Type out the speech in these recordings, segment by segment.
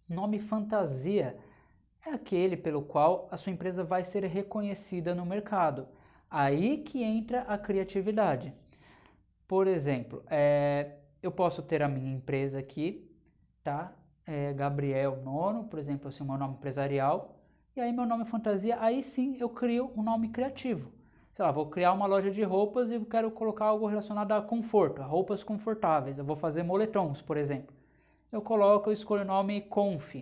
Nome fantasia é aquele pelo qual a sua empresa vai ser reconhecida no mercado. Aí que entra a criatividade. Por exemplo, eu posso ter a minha empresa aqui, tá? Gabriel Nono, por exemplo, assim, o meu nome empresarial. E aí meu nome fantasia, aí sim eu crio um nome criativo. Sei lá, vou criar uma loja de roupas e quero colocar algo relacionado a conforto, a roupas confortáveis. Eu vou fazer moletons, por exemplo. Eu escolho o nome Conf,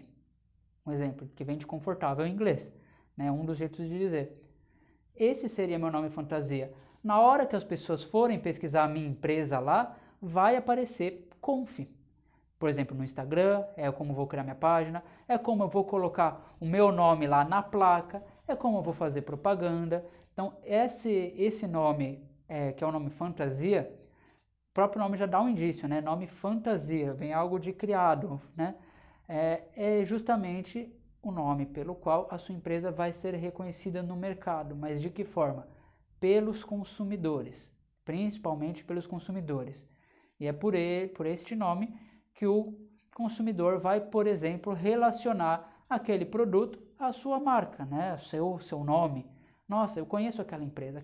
um exemplo, que vem de confortável em inglês, né? Um dos jeitos de dizer. Esse seria meu nome fantasia. Na hora que as pessoas forem pesquisar a minha empresa lá, vai aparecer Conf. Por exemplo, no Instagram, é como eu vou criar minha página, é como eu vou colocar o meu nome lá na placa, é como eu vou fazer propaganda. Então, esse nome, que é o nome fantasia, o próprio nome já dá um indício, né? Nome fantasia, vem algo de criado, né? É justamente o nome pelo qual a sua empresa vai ser reconhecida no mercado. Mas de que forma? Pelos consumidores, principalmente pelos consumidores. E é por este nome que o consumidor vai, por exemplo, relacionar aquele produto à sua marca, né? Seu nome. Nossa, eu conheço aquela empresa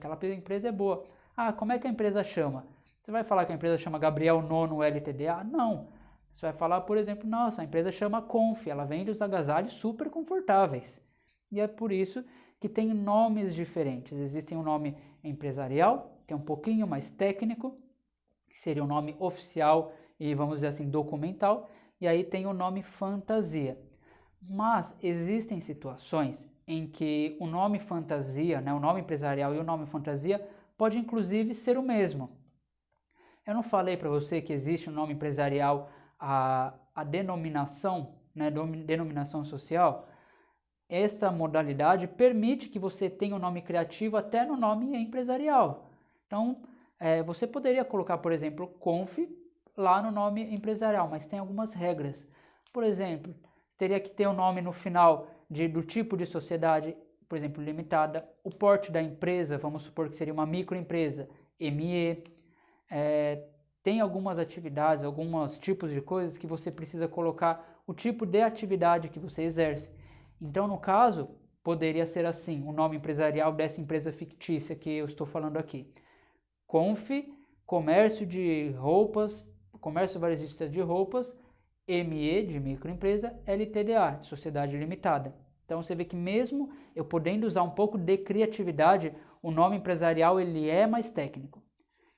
é boa. Ah, como é que a empresa chama? Você vai falar que a empresa chama Gabriel Nono LTDA? Não. Você vai falar, por exemplo, nossa, a empresa chama Conf, ela vende os agasalhos super confortáveis. E é por isso que tem nomes diferentes. Existe um nome empresarial, que é um pouquinho mais técnico, que seria o nome oficial e, vamos dizer assim, documental. E aí tem o nome fantasia. Mas existem situações em que o nome fantasia, né, o nome empresarial e o nome fantasia pode inclusive ser o mesmo. Eu não falei para você que existe um nome empresarial, a denominação, né, denominação social? Esta modalidade permite que você tenha um nome criativo até no nome empresarial. Então, você poderia colocar, por exemplo, Conf lá no nome empresarial, mas tem algumas regras. Por exemplo, teria que ter um nome no final do tipo de sociedade, por exemplo, limitada, o porte da empresa, vamos supor que seria uma microempresa, ME. Tem algumas atividades, alguns tipos de coisas que você precisa colocar o tipo de atividade que você exerce. Então, no caso, poderia ser assim, o nome empresarial dessa empresa fictícia que eu estou falando aqui. Conf, comércio de roupas, comércio varejista de roupas, ME, de microempresa, LTDA, de sociedade limitada. Então, você vê que mesmo eu podendo usar um pouco de criatividade, o nome empresarial ele é mais técnico.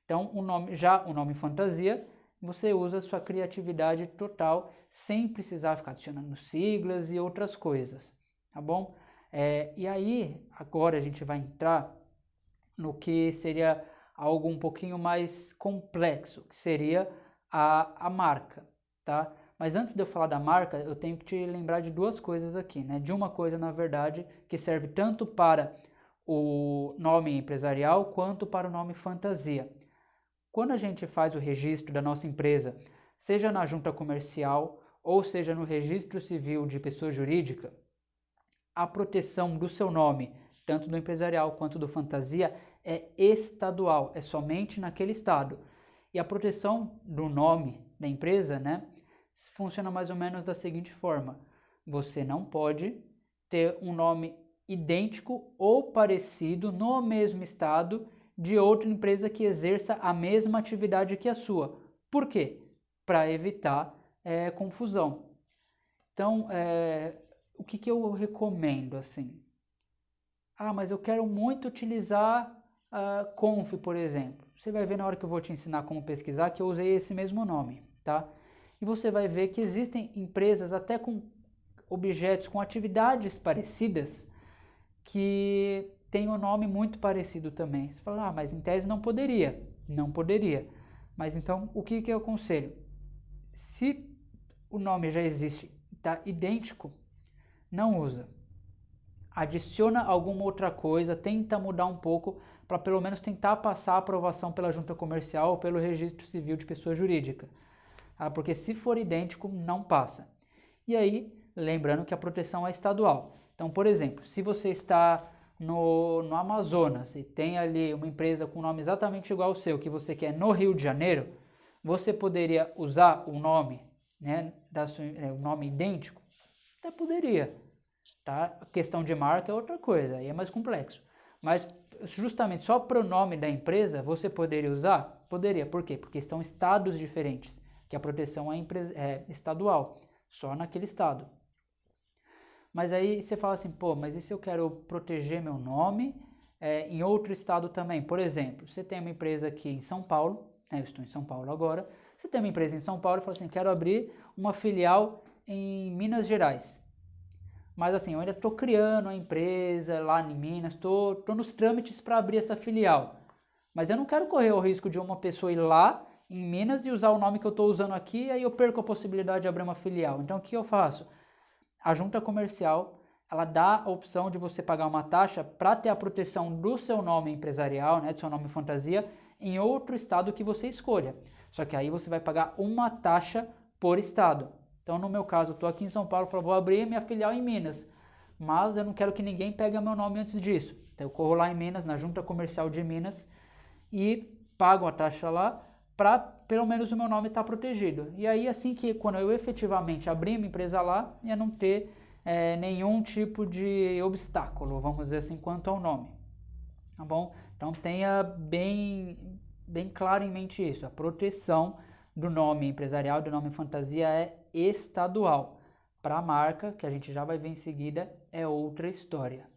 Então, o nome fantasia, você usa a sua criatividade total, sem precisar ficar adicionando siglas e outras coisas, tá bom? E aí, agora a gente vai entrar no que seria algo um pouquinho mais complexo, que seria a marca, tá? Mas antes de eu falar da marca, eu tenho que te lembrar de duas coisas aqui, né? De uma coisa, na verdade, que serve tanto para o nome empresarial quanto para o nome fantasia. Quando a gente faz o registro da nossa empresa, seja na junta comercial ou seja no registro civil de pessoa jurídica, a proteção do seu nome, tanto do empresarial quanto do fantasia, é estadual, é somente naquele estado. E a proteção do nome da empresa, né, funciona mais ou menos da seguinte forma: você não pode ter um nome idêntico ou parecido no mesmo estado de outra empresa que exerça a mesma atividade que a sua. Por quê? Para evitar confusão. Então, o que eu recomendo assim? Ah, mas eu quero muito utilizar Conf, por exemplo. Você vai ver na hora que eu vou te ensinar como pesquisar que eu usei esse mesmo nome, tá? E você vai ver que existem empresas até com objetos, com atividades parecidas, que tem um nome muito parecido também. Você fala, mas em tese não poderia. Não poderia. Mas então, o que eu aconselho? Se o nome já existe, está idêntico, não usa. Adiciona alguma outra coisa, tenta mudar um pouco para pelo menos tentar passar a aprovação pela junta comercial ou pelo registro civil de pessoa jurídica. Porque se for idêntico, não passa. E aí, lembrando que a proteção é estadual. Então, por exemplo, se você está no Amazonas e tem ali uma empresa com nome exatamente igual ao seu, que você quer no Rio de Janeiro, você poderia usar o nome, né, o nome idêntico? Até poderia, tá? A questão de marca é outra coisa, aí é mais complexo. Mas justamente só pronome da empresa você poderia usar? Poderia. Por quê? Porque estão estados diferentes, que a proteção é estadual, só naquele estado. Mas aí você fala assim, pô, mas e se eu quero proteger meu nome em outro estado também? Por exemplo, você tem uma empresa aqui em São Paulo, eu estou em São Paulo agora, você tem uma empresa em São Paulo e fala assim, quero abrir uma filial em Minas Gerais. Mas assim, eu ainda estou criando a empresa lá em Minas, estou nos trâmites para abrir essa filial. Mas eu não quero correr o risco de uma pessoa ir lá em Minas e usar o nome que eu estou usando aqui, e aí eu perco a possibilidade de abrir uma filial. Então o que eu faço? A junta comercial, ela dá a opção de você pagar uma taxa para ter a proteção do seu nome empresarial, né, do seu nome fantasia, em outro estado que você escolha. Só que aí você vai pagar uma taxa por estado. Então, no meu caso, eu estou aqui em São Paulo, vou abrir minha filial em Minas, mas eu não quero que ninguém pegue meu nome antes disso. Então, eu corro lá em Minas, na junta comercial de Minas, e pago a taxa lá para pelo menos o meu nome estar protegido. E aí, assim que quando eu efetivamente abrir minha empresa lá, ia não ter nenhum tipo de obstáculo, vamos dizer assim, quanto ao nome. Tá bom? Então tenha bem claro em mente isso. A proteção do nome empresarial, do nome fantasia é estadual. Para a marca, que a gente já vai ver em seguida, é outra história.